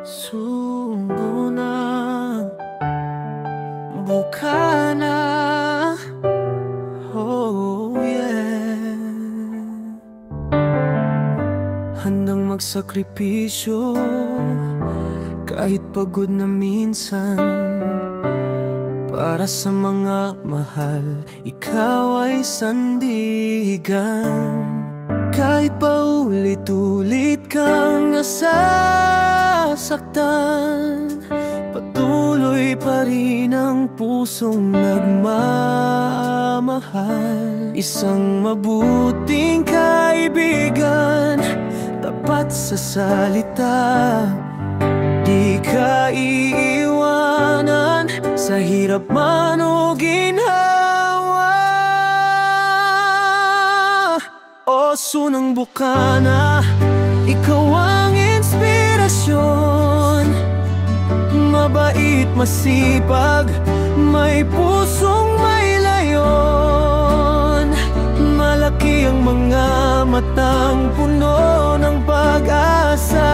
Subo na, buka na, oh yeah. Handang magsakripisyo, kahit pagod na minsan, para sa mga mahal, ikaw ay sandigan. Kahit paulit-ulit kang nasasaktan, patuloy pa rin ang pusong nagmamahal. Isang mabuting kaibigan, tapat sa salita, di ka iiwanan sa hirap man o ginhawa. Oso ng bukana, ikaw ang inspirasyon. Mabait, masipag, may pusong may layon. Malaki ang mga matang puno ng pag-asa.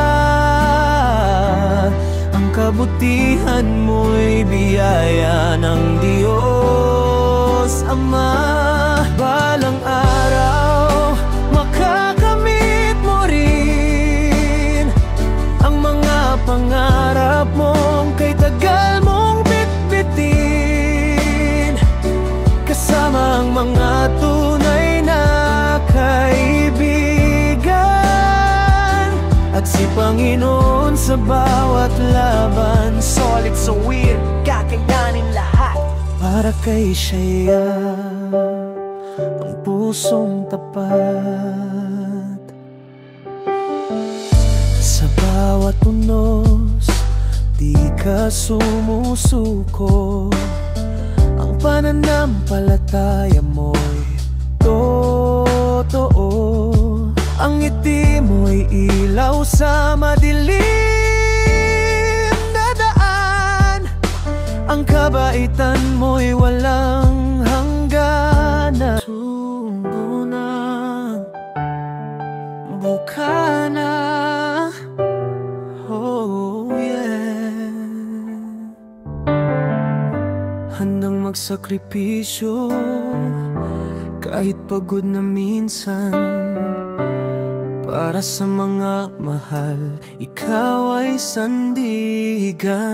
Ang kabutihan mo'y biyaya ng Diyos Ama. Balang araw, makakamit mo rin ang mga pangarap mong kay tagal mong bitbitin, kasama ang mga tunay na kaibigan. At si Panginoon sa bawat laban, solid sa wir, kakayanin lahat. para kay siya ang pusong tapat. Sa bawat unos, di ka sumusuko. Ang pananampalataya mo'y totoo. Ang ngiti mo'y ilaw sa madilim na daan. Ang kabaitan mo'y walang hangganan. Subo na, buka na, oh yeah. Handang magsakripisyo, kahit pagod na minsan, para sa mga mahal, ikaw ay sandigan.